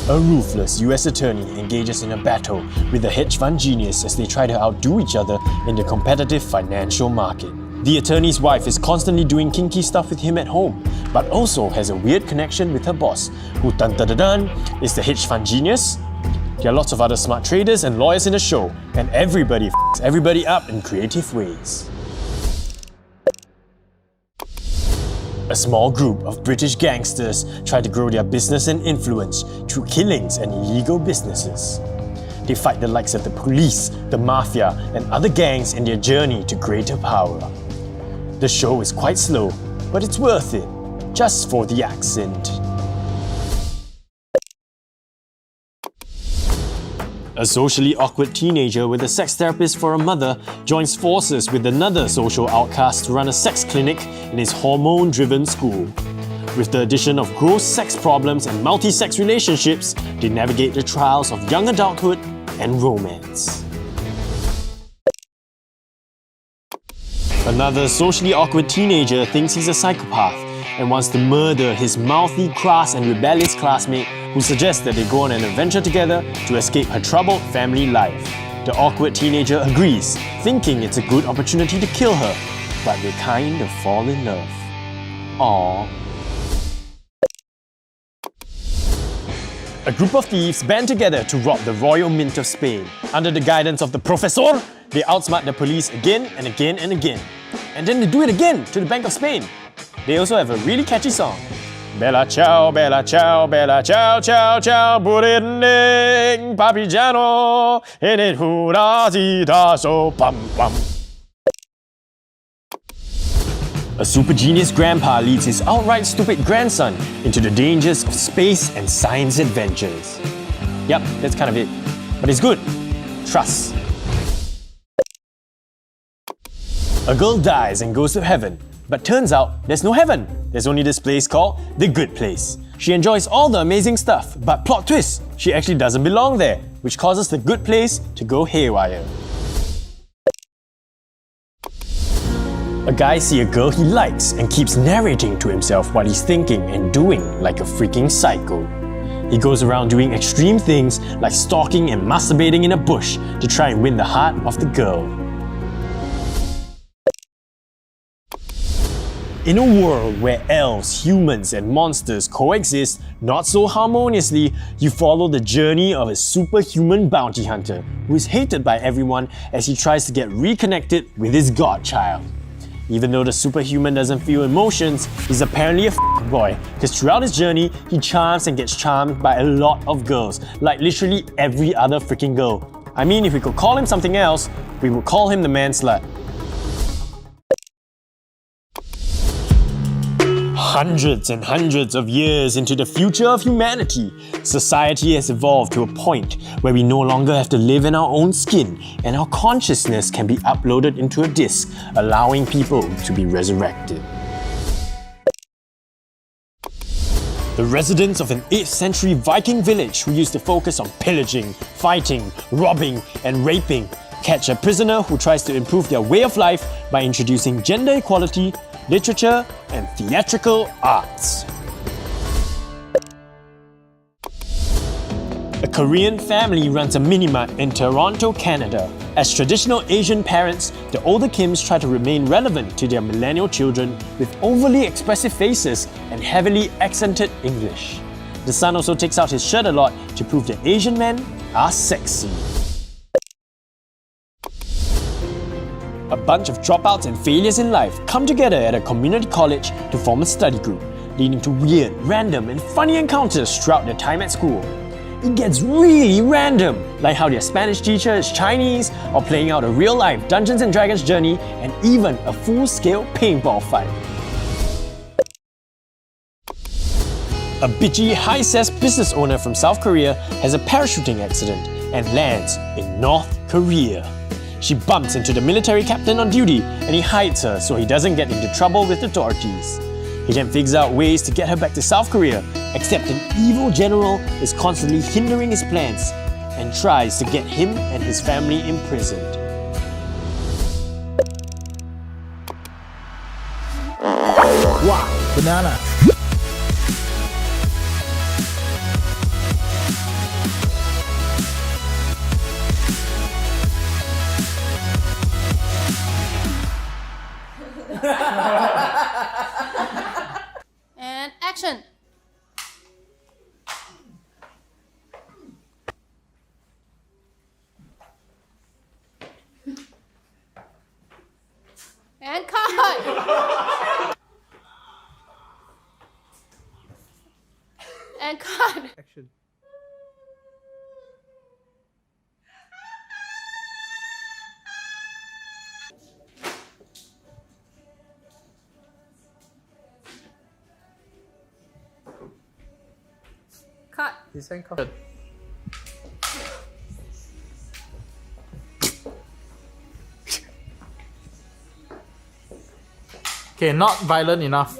A ruthless US attorney engages in a battle with a hedge fund genius as they try to outdo each other in the competitive financial market. The attorney's wife is constantly doing kinky stuff with him at home, but also has a weird connection with her boss, who is the hedge fund genius. There are lots of other smart traders and lawyers in the show, and everybody f***s everybody up in creative ways. A small group of British gangsters try to grow their business and influence through killings and illegal businesses. They fight the likes of the police, the mafia, and other gangs in their journey to greater power. The show is quite slow, but it's worth it, just for the accent. A socially awkward teenager with a sex therapist for a mother joins forces with another social outcast to run a sex clinic in his hormone-driven school. With the addition of gross sex problems and multi-sex relationships, they navigate the trials of young adulthood and romance. Another socially awkward teenager thinks he's a psychopath and wants to murder his mouthy, crass and rebellious classmate who suggests that they go on an adventure together to escape her troubled family life. The awkward teenager agrees, thinking it's a good opportunity to kill her, but they kind of fall in love. Aww. A group of thieves band together to rob the Royal Mint of Spain. Under the guidance of the Professor, they outsmart the police again and again and again. And then they do it again to the Bank of Spain. They also have a really catchy song. Bella ciao, bella ciao, bella ciao, ciao, ciao, buriding, papigiano, in it hurrazita, so pam pam. A super genius grandpa leads his outright stupid grandson into the dangers of space and science adventures. Yep, that's kind of it. But it's good. Trust. A girl dies and goes to heaven. But turns out, there's no heaven. There's only this place called The Good Place. She enjoys all the amazing stuff, but plot twist, she actually doesn't belong there, which causes The Good Place to go haywire. A guy sees a girl he likes and keeps narrating to himself what he's thinking and doing like a freaking psycho. He goes around doing extreme things like stalking and masturbating in a bush to try and win the heart of the girl. In a world where elves, humans, and monsters coexist not so harmoniously, you follow the journey of a superhuman bounty hunter who is hated by everyone as he tries to get reconnected with his godchild. Even though the superhuman doesn't feel emotions, he's apparently a boy, because throughout his journey, he charms and gets charmed by a lot of girls, like literally every other freaking girl. I mean, if we could call him something else, we would call him the man slut. Hundreds and hundreds of years into the future of humanity, society has evolved to a point where we no longer have to live in our own skin and our consciousness can be uploaded into a disc, allowing people to be resurrected. The residents of an 8th century Viking village who used to focus on pillaging, fighting, robbing, and raping catch a prisoner who tries to improve their way of life by introducing gender equality, literature, and theatrical arts. A Korean family runs a mini-mart in Toronto, Canada. As traditional Asian parents, the older Kims try to remain relevant to their millennial children with overly expressive faces and heavily accented English. The son also takes out his shirt a lot to prove that Asian men are sexy. A bunch of dropouts and failures in life come together at a community college to form a study group, leading to weird, random, and funny encounters throughout their time at school. It gets really random, like how their Spanish teacher is Chinese, or playing out a real-life Dungeons & Dragons journey, and even a full-scale paintball fight. A bitchy, high-sass business owner from South Korea has a parachuting accident and lands in North Korea. She bumps into the military captain on duty and he hides her so he doesn't get into trouble with authorities. He then figures out ways to get her back to South Korea, except an evil general is constantly hindering his plans and tries to get him and his family imprisoned. Wow, banana. cut. And cut. Action. Cut. His handcuffed. Okay, not violent enough.